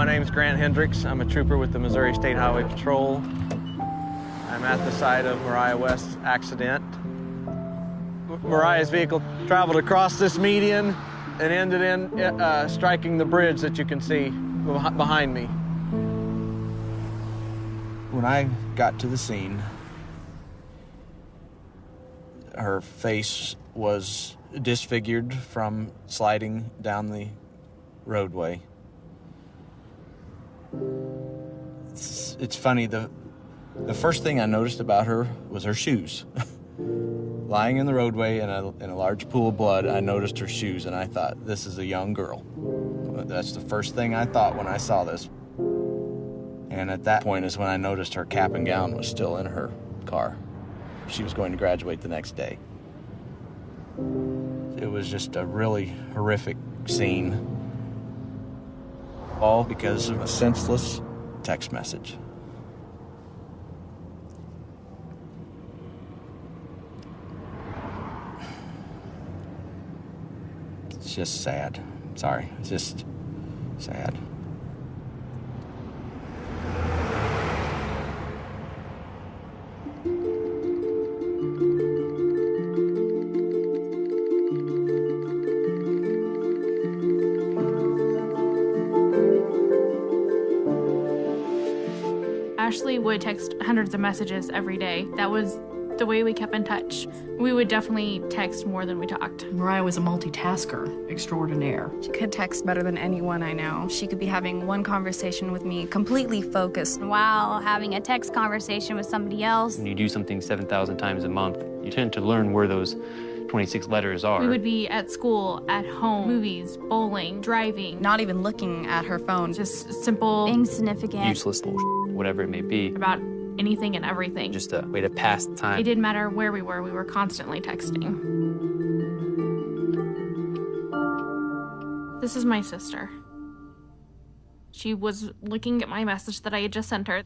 name's Grant Hendricks. I'm a trooper with the Missouri State Highway Patrol. I'm at the site of Mariah West's accident. Mariah's vehicle traveled across this median and ended in striking the bridge that you can see behind me. When I got to the scene, her face was disfigured from sliding down the roadway. It's funny, the first thing I noticed about her was her shoes. Lying in the roadway in a large pool of blood, I noticed her shoes, and I thought, this is a young girl. That's the first thing I thought when I saw this. And at that point is when I noticed her cap and gown was still in her car. She was going to graduate the next day. It was just a really horrific scene, all because of a senseless text message. It's just sad. Sorry, it's just sad. Ashley would text hundreds of messages every day. That was the way we kept in touch. We would definitely text more than we talked. Mariah was a multitasker extraordinaire. She could text better than anyone I know. She could be having one conversation with me, completely focused, while having a text conversation with somebody else. When you do something 7,000 times a month, you tend to learn where those 26 letters are. We would be at school, at home, movies, bowling, driving. Not even looking at her phone. Just simple, insignificant, useless bullshit, whatever it may be. About anything and everything. Just a way to pass the time. It didn't matter where we were constantly texting. This is my sister. She was looking at my message that I had just sent her.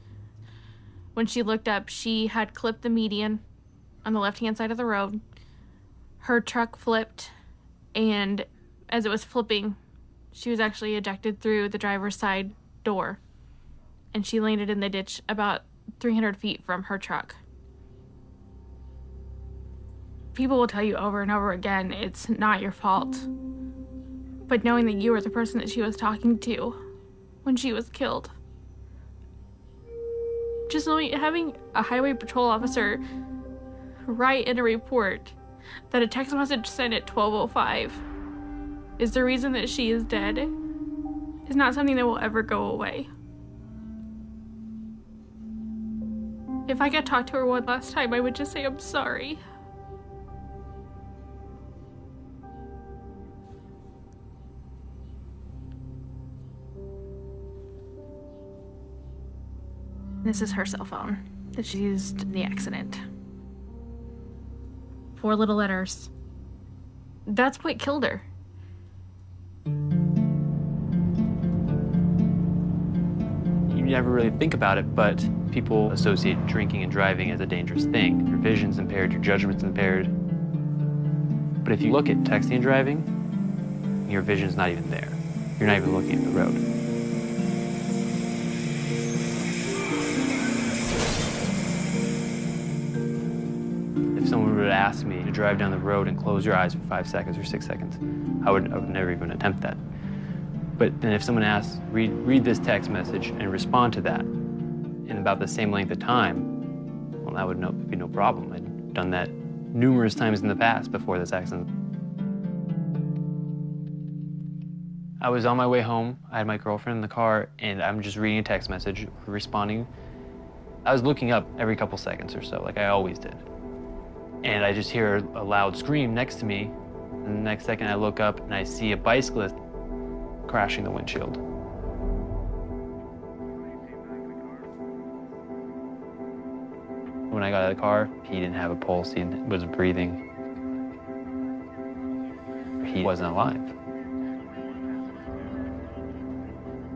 When she looked up, she had clipped the median on the left-hand side of the road. Her truck flipped, and as it was flipping, she was actually ejected through the driver's side door, and she landed in the ditch about 300 feet from her truck. People will tell you over and over again, it's not your fault. But knowing that you were the person that she was talking to when she was killed. Just knowing, having a highway patrol officer write in a report that a text message sent at 12:05 is the reason that she is dead is not something that will ever go away. If I could talk to her one last time, I would just say I'm sorry. This is her cell phone that she used in the accident. 4 little letters. That's what killed her. You never really think about it, but people associate drinking and driving as a dangerous thing. Your vision's impaired, your judgment's impaired. But if you look at texting and driving, your vision's not even there. You're not even looking at the road. If someone would ask me to drive down the road and close your eyes for 5 seconds or 6 seconds, I would never even attempt that. But then if someone asks, read this text message and respond to that in about the same length of time, well, that would be no problem. I'd done that numerous times in the past before this accident. I was on my way home. I had my girlfriend in the car, and I'm just reading a text message, responding. I was looking up every couple seconds or so, like I always did. And I just hear a loud scream next to me, and the next second I look up and I see a bicyclist crashing the windshield. When I got out of the car, he didn't have a pulse, he wasn't breathing. He wasn't alive.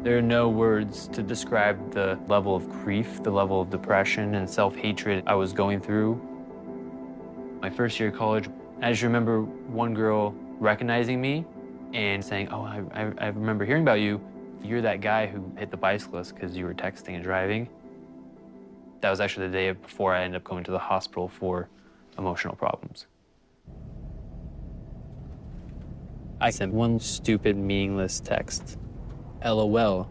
There are no words to describe the level of grief, the level of depression and self-hatred I was going through. My first year of college, I just remember one girl recognizing me and saying, oh, I remember hearing about you. You're that guy who hit the bicyclist because you were texting and driving. That was actually the day before I ended up going to the hospital for emotional problems. I sent one stupid, meaningless text, LOL,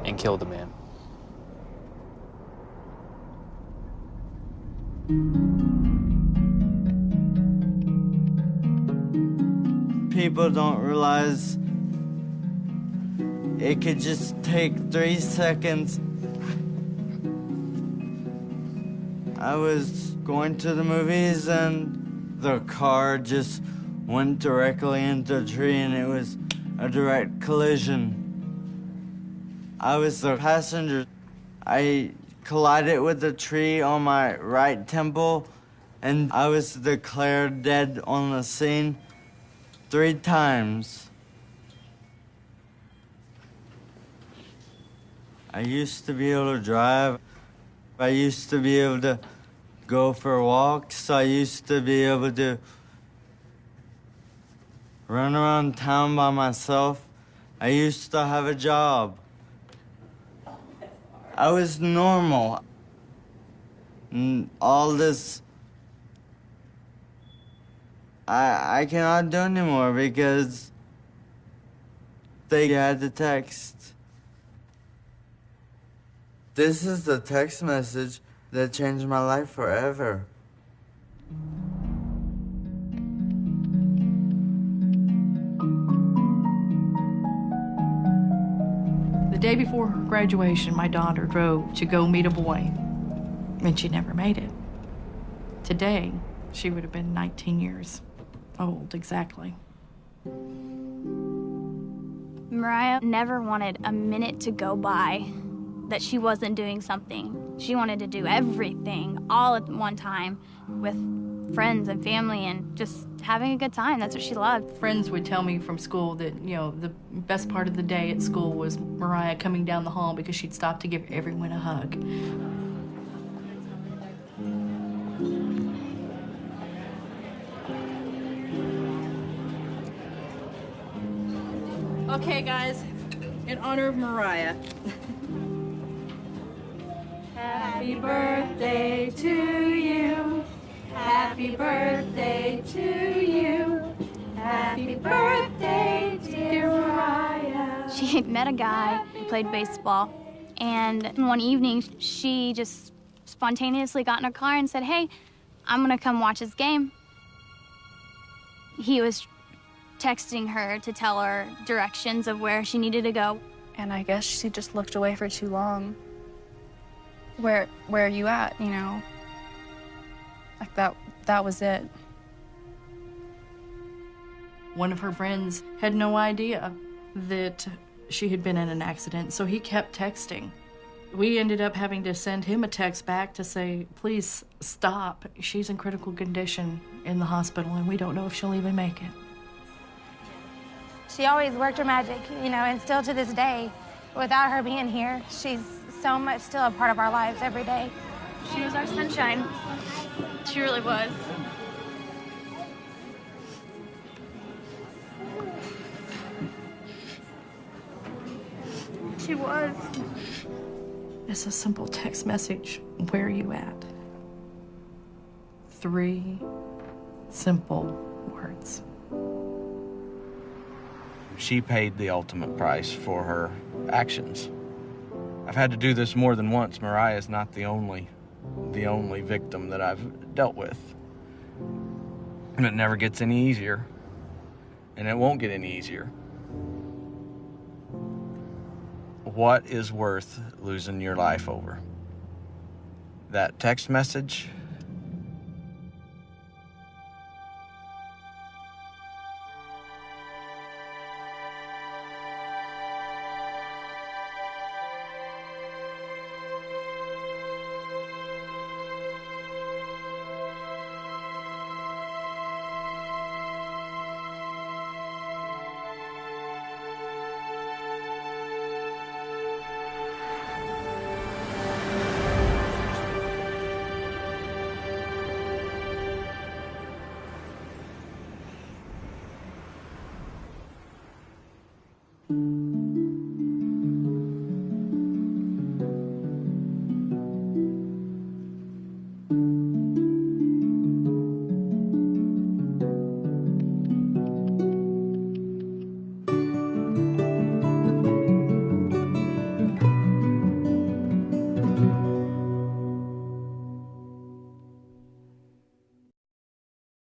and killed the man. People don't realize it could just take 3 seconds. I was going to the movies and the car just went directly into a tree and it was a direct collision. I was the passenger. I collided with the tree on my right temple and I was declared dead on the scene 3 times. I used to be able to drive. I used to be able to go for walks. I used to be able to run around town by myself. I used to have a job. I was normal. And all this, I cannot do anymore because they had the text. This is the text message that changed my life forever. The day before her graduation, my daughter drove to go meet a boy, and she never made it. Today, she would have been 19 years old, exactly. Mariah never wanted a minute to go by that she wasn't doing something. She wanted to do everything all at one time with friends and family and just having a good time. That's what she loved. Friends would tell me from school that, you know, the best part of the day at school was Mariah coming down the hall because she'd stop to give everyone a hug. Okay, guys, in honor of Mariah. Happy birthday to you. Happy birthday to you. Happy birthday, dear Mariah. She met a guy who played baseball, and one evening she just spontaneously got in her car and said, "Hey, I'm gonna come watch his game." He was texting her to tell her directions of where she needed to go. And I guess she just looked away for too long. Where are you at, you know? Like that was it. One of her friends had no idea that she had been in an accident, so he kept texting. We ended up having to send him a text back to say, please stop. She's in critical condition in the hospital, and we don't know if she'll even make it. She always worked her magic, you know, and still to this day, without her being here, she's so much still a part of our lives every day. She was our sunshine. She really was. She was. It's a simple text message. Where are you at? 3 simple words. She paid the ultimate price for her actions. I've had to do this more than once. Mariah is not the only victim that I've dealt with. And it never gets any easier. And it won't get any easier. What is worth losing your life over? That text message